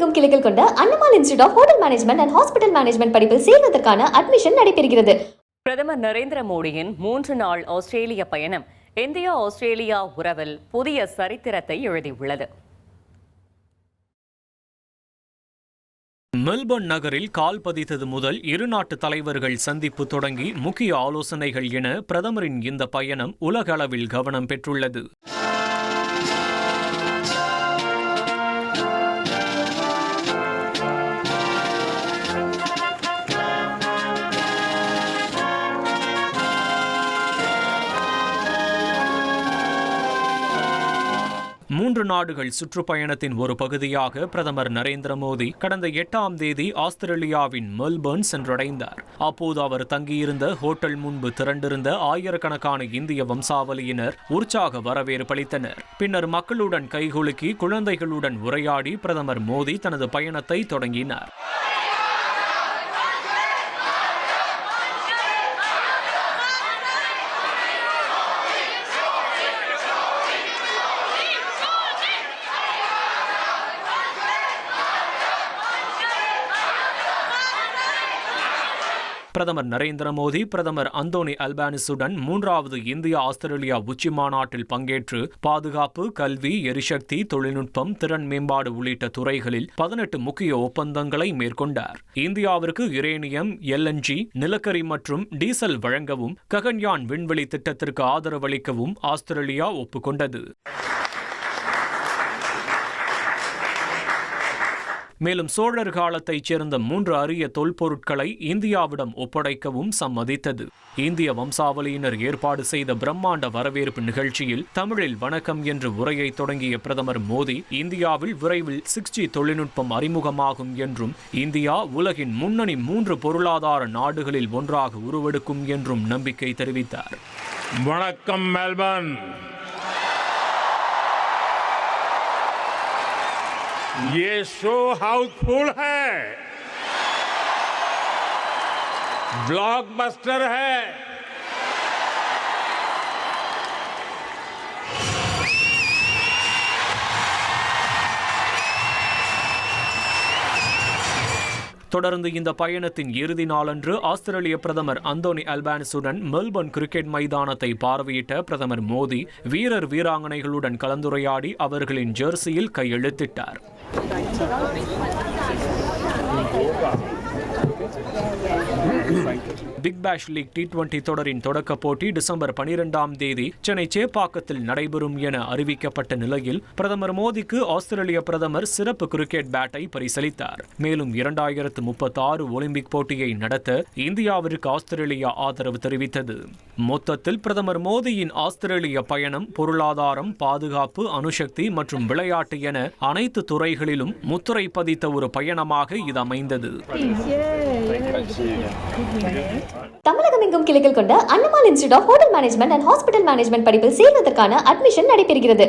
தமிழகமெங்கும் கிளைகள் கொண்ட Annamal institute of hotel management and hospital management படிப்பில் சேர்வதற்கான அட்மிஷன் நடைபெறுகிறது. பிரதமர் நரேந்திர மோடியின் 3 நாள் ஆஸ்திரேலிய பயணம் இந்தியா ஆஸ்திரேலியா உறவில் புதிய சரித்திரத்தை எழுதியுள்ளது. மெல்பர்ன் நகரில் கால் பதித்தது முதல் இரு நாட்டு தலைவர்கள் சந்திப்பு தொடங்கி முக்கிய ஆலோசனைகள் என பிரதமரின் இந்த பயணம் உலக அளவில் கவனம் பெற்றுள்ளது. மூன்று நாடுகள் சுற்றுப்பயணத்தின் ஒரு பகுதியாக பிரதமர் நரேந்திர மோடி கடந்த 8ஆம் தேதி ஆஸ்திரேலியாவின் மெல்பர்ன் சென்றடைந்தார். அப்போது அவர் தங்கியிருந்த ஹோட்டல் முன்பு திரண்டிருந்த ஆயிரக்கணக்கான இந்திய வம்சாவளியினர் உற்சாக வரவேற்பளித்தனர். பின்னர் மக்களுடன் கைகுலுக்கி குழந்தைகளுடன் உரையாடி பிரதமர் மோடி தனது பயணத்தை தொடங்கினார். பிரதமர் நரேந்திர மோடி பிரதமர் அந்தோனி அல்பானிசுடன் 3வது இந்தியா ஆஸ்திரேலியா உச்சி மாநாட்டில் பங்கேற்று பாதுகாப்பு, கல்வி, எரிசக்தி, தொழில்நுட்பம், திறன் மேம்பாடு உள்ளிட்ட துறைகளில் 18 முக்கிய ஒப்பந்தங்களை மேற்கொண்டார். இந்தியாவிற்கு யுரேனியம், LNG, நிலக்கரி மற்றும் டீசல் வழங்கவும் ககன்யான் விண்வெளி திட்டத்திற்கு ஆதரவளிக்கவும் ஆஸ்திரேலியா ஒப்புக்கொண்டது. மேலும் சோழர் காலத்தைச் சேர்ந்த 3 அரிய தொல்பொருட்களை இந்தியாவிடம் ஒப்படைக்கவும் சம்மதித்தது. இந்திய வம்சாவளியினர் ஏற்பாடு செய்த பிரம்மாண்ட வரவேற்பு நிகழ்ச்சியில் தமிழில் வணக்கம் என்று உரையை தொடங்கிய பிரதமர் மோடி இந்தியாவில் விரைவில் 6G தொழில்நுட்பம் அறிமுகமாகும் என்றும் இந்தியா உலகின் முன்னணி 3 பொருளாதார நாடுகளில் ஒன்றாக உருவெடுக்கும் என்றும் நம்பிக்கை தெரிவித்தார். வணக்கம் மெல்பர்ன். ये शो हाउसफुल है, ब्लॉकबस्टर है. தொடர்ந்து இந்த பயணத்தின் இறுதி நாளன்று ஆஸ்திரேலிய பிரதமர் அந்தோனி அல்பானிசுடன் மெல்பர்ன் கிரிக்கெட் மைதானத்தை பார்வையிட்ட பிரதமர் மோடி வீரர் வீராங்கனைகளுடன் கலந்துரையாடி அவர்களின் ஜெர்சியில் கையெழுத்திட்டார். பிக் பேஷ் லீக் T20 தொடரின் தொடக்க போட்டி டிசம்பர் 12ஆம் தேதி சென்னை சேப்பாக்கத்தில் நடைபெறும் என அறிவிக்கப்பட்ட நிலையில் பிரதமர் மோடிக்கு ஆஸ்திரேலிய பிரதமர் சிறப்பு கிரிக்கெட் பேட்டை பரிசளித்தார். மேலும் 2036 ஒலிம்பிக் போட்டியை நடத்த இந்தியாவிற்கு ஆஸ்திரேலியா ஆதரவு தெரிவித்தது. மொத்தத்தில் பிரதமர் மோடியின் ஆஸ்திரேலிய பயணம் பொருளாதாரம், பாதுகாப்பு, அணுசக்தி மற்றும் விளையாட்டு என அனைத்து துறைகளிலும் முத்திரை பதித்த ஒரு பயணமாக இது அமைந்தது. தமிழகமெங்கும் கிளைகள் கொண்ட Annamal institute of hotel management and hospital management படிப்பில் சேர்வதற்கான அட்மிஷன் நடைபெறுகிறது.